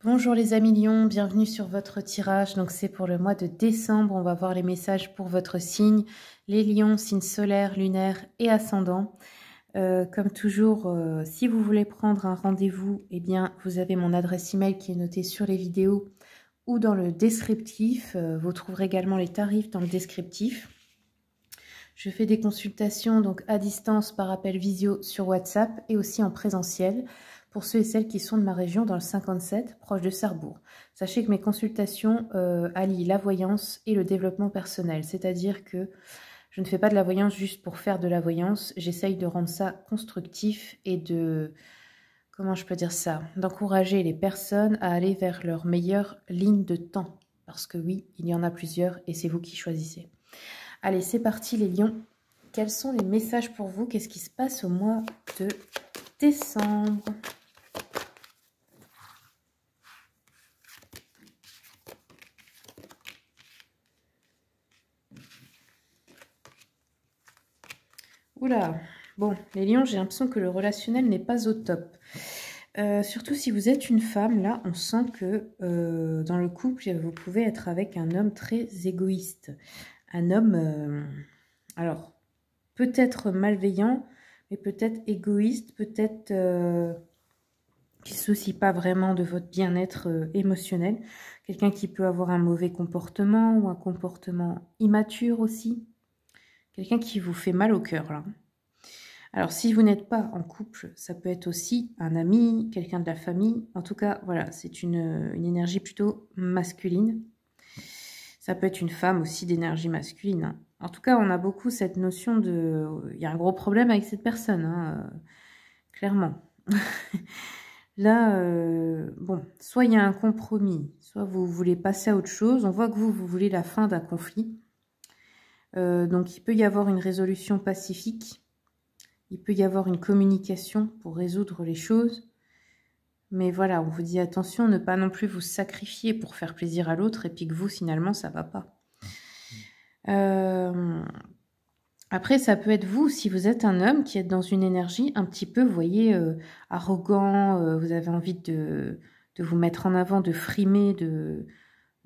Bonjour les amis Lions, bienvenue sur votre tirage. Donc c'est pour le mois de décembre, on va voir les messages pour votre signe. Les Lions, signe solaire, lunaire et ascendant. Comme toujours, si vous voulez prendre un rendez-vous, eh bien vous avez mon adresse email qui est notée sur les vidéos ou dans le descriptif. Vous trouverez également les tarifs dans le descriptif. Je fais des consultations donc à distance par appel visio sur WhatsApp et aussi en présentiel pour ceux et celles qui sont de ma région dans le 57, proche de Sarrebourg. Sachez que mes consultations allient la voyance et le développement personnel, c'est-à-dire que je ne fais pas de la voyance juste pour faire de la voyance, j'essaye de rendre ça constructif et de, comment je peux dire ça, d'encourager les personnes à aller vers leur meilleure ligne de temps. Parce que oui, il y en a plusieurs et c'est vous qui choisissez. Allez, c'est parti les lions. Quels sont les messages pour vous? Qu'est-ce qui se passe au mois de décembre? Oula, bon, les lions, j'ai l'impression que le relationnel n'est pas au top. Surtout si vous êtes une femme, là, on sent que dans le couple, vous pouvez être avec un homme très égoïste. Un homme, alors, peut-être malveillant, mais peut-être égoïste, peut-être qui ne se soucie pas vraiment de votre bien-être émotionnel. Quelqu'un qui peut avoir un mauvais comportement ou un comportement immature aussi. Quelqu'un qui vous fait mal au cœur, là. Alors, si vous n'êtes pas en couple, ça peut être aussi un ami, quelqu'un de la famille. En tout cas, voilà, c'est une énergie plutôt masculine. Ça peut être une femme aussi d'énergie masculine. Hein. En tout cas, on a beaucoup cette notion de... Il y a un gros problème avec cette personne, hein, clairement. Là, bon, soit il y a un compromis, soit vous voulez passer à autre chose. On voit que vous voulez la fin d'un conflit. Donc, il peut y avoir une résolution pacifique. Il peut y avoir une communication pour résoudre les choses. Mais voilà, on vous dit attention, ne pas non plus vous sacrifier pour faire plaisir à l'autre et puis que vous, finalement, ça va pas. Après, ça peut être vous, si vous êtes un homme qui êtes dans une énergie un petit peu, vous voyez, arrogant, vous avez envie de vous mettre en avant, de frimer, de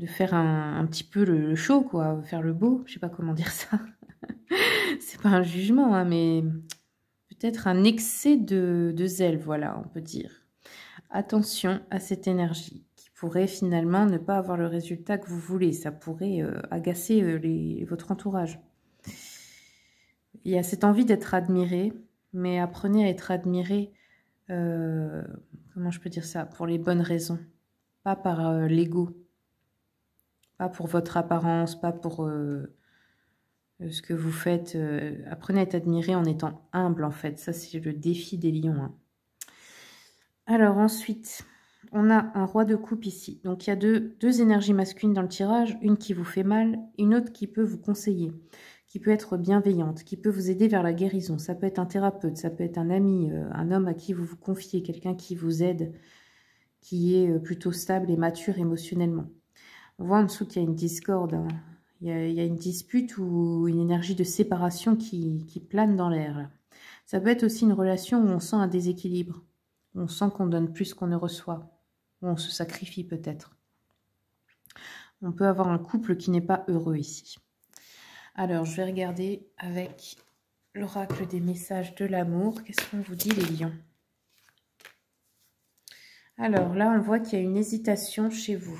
faire un petit peu le show, quoi, faire le beau, je sais pas comment dire ça. C'est pas un jugement, hein, mais peut-être un excès de zèle, voilà, on peut dire. Attention à cette énergie qui pourrait finalement ne pas avoir le résultat que vous voulez. Ça pourrait agacer votre entourage. Il y a cette envie d'être admiré, mais apprenez à être admiré, comment je peux dire ça, pour les bonnes raisons. Pas par l'ego. Pas pour votre apparence, pas pour ce que vous faites. Apprenez à être admiré en étant humble, en fait. Ça, c'est le défi des lions. Hein. Alors, ensuite, on a un roi de coupe ici. Donc, il y a deux énergies masculines dans le tirage. Une qui vous fait mal, une autre qui peut vous conseiller, qui peut être bienveillante, qui peut vous aider vers la guérison. Ça peut être un thérapeute, ça peut être un ami, un homme à qui vous vous confiez, quelqu'un qui vous aide, qui est plutôt stable et mature émotionnellement. On voit en dessous qu'il y a une discorde, hein. Il y a une dispute ou une énergie de séparation qui plane dans l'air. Ça peut être aussi une relation où on sent un déséquilibre. On sent qu'on donne plus qu'on ne reçoit. Ou on se sacrifie peut-être. On peut avoir un couple qui n'est pas heureux ici. Alors, je vais regarder avec l'oracle des messages de l'amour. Qu'est-ce qu'on vous dit, les lions? Alors, là, on voit qu'il y a une hésitation chez vous.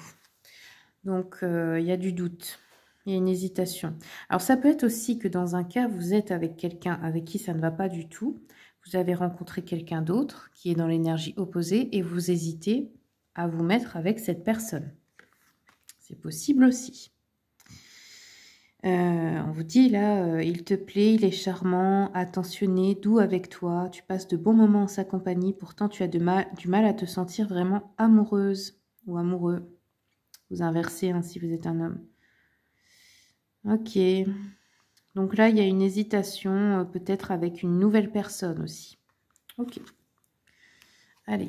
Donc, il y a du doute. Il y a une hésitation. Alors, ça peut être aussi que dans un cas, vous êtes avec quelqu'un avec qui ça ne va pas du tout. Vous avez rencontré quelqu'un d'autre qui est dans l'énergie opposée et vous hésitez à vous mettre avec cette personne. C'est possible aussi. On vous dit là, il te plaît, il est charmant, attentionné, doux avec toi. Tu passes de bons moments en sa compagnie. Pourtant, tu as du mal à te sentir vraiment amoureuse ou amoureux. Vous inversez hein, si vous êtes un homme. Ok. Donc là, il y a une hésitation, peut-être avec une nouvelle personne aussi. Ok. Allez,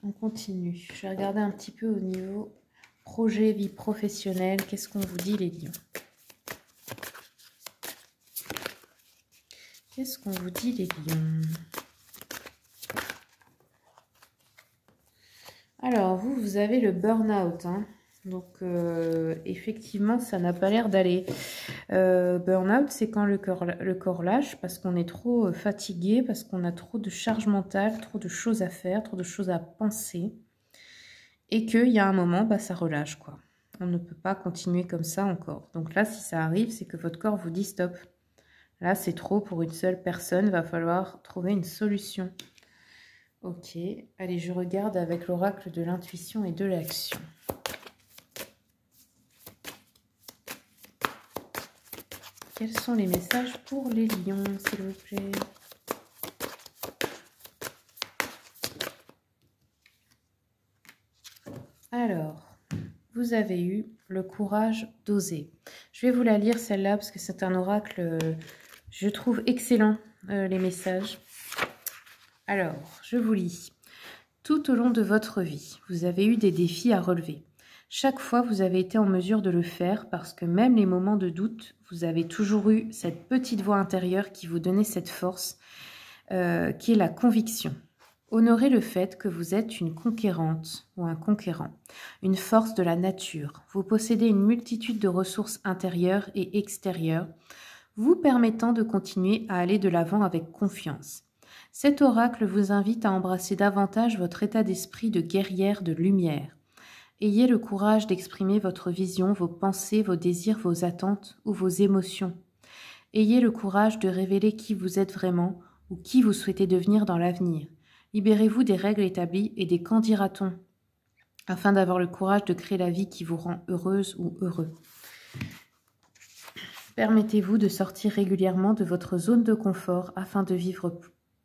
on continue. Je vais regarder un petit peu au niveau projet, vie professionnelle. Qu'est-ce qu'on vous dit, les lions? Qu'est-ce qu'on vous dit, les lions? Alors, vous avez le burn-out, hein. Donc, effectivement, ça n'a pas l'air d'aller. Burn-out, c'est quand le corps lâche parce qu'on est trop fatigué, parce qu'on a trop de charge mentale, trop de choses à faire, trop de choses à penser. Et qu'il y a un moment, bah, ça relâche, quoi. On ne peut pas continuer comme ça encore. Donc là, si ça arrive, c'est que votre corps vous dit stop. Là, c'est trop pour une seule personne. Va falloir trouver une solution. Ok. Allez, je regarde avec l'oracle de l'intuition et de l'action. Quels sont les messages pour les lions, s'il vous plaît? Alors, vous avez eu le courage d'oser. Je vais vous la lire celle-là parce que c'est un oracle, je trouve excellent, les messages. Alors, je vous lis. Tout au long de votre vie, vous avez eu des défis à relever. Chaque fois, vous avez été en mesure de le faire parce que même les moments de doute, vous avez toujours eu cette petite voix intérieure qui vous donnait cette force, qui est la conviction. Honorez le fait que vous êtes une conquérante ou un conquérant, une force de la nature. Vous possédez une multitude de ressources intérieures et extérieures, vous permettant de continuer à aller de l'avant avec confiance. Cet oracle vous invite à embrasser davantage votre état d'esprit de guerrière de lumière. Ayez le courage d'exprimer votre vision, vos pensées, vos désirs, vos attentes ou vos émotions. Ayez le courage de révéler qui vous êtes vraiment ou qui vous souhaitez devenir dans l'avenir. Libérez-vous des règles établies et des qu'en dira-t-on afin d'avoir le courage de créer la vie qui vous rend heureuse ou heureux. Permettez-vous de sortir régulièrement de votre zone de confort afin de vivre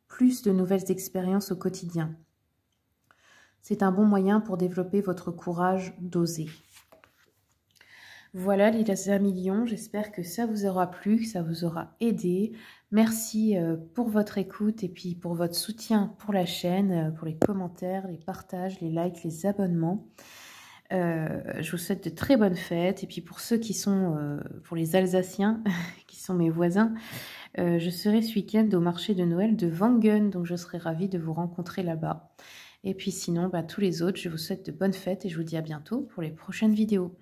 plus de nouvelles expériences au quotidien. C'est un bon moyen pour développer votre courage d'oser. Voilà les amis lions, j'espère que ça vous aura plu, que ça vous aura aidé. Merci pour votre écoute et puis pour votre soutien pour la chaîne, pour les commentaires, les partages, les likes, les abonnements. Je vous souhaite de très bonnes fêtes. Et puis pour ceux qui sont, pour les Alsaciens, qui sont mes voisins, je serai ce week-end au marché de Noël de Wangen, donc je serai ravie de vous rencontrer là-bas. Et puis sinon, tous les autres, je vous souhaite de bonnes fêtes et je vous dis à bientôt pour les prochaines vidéos.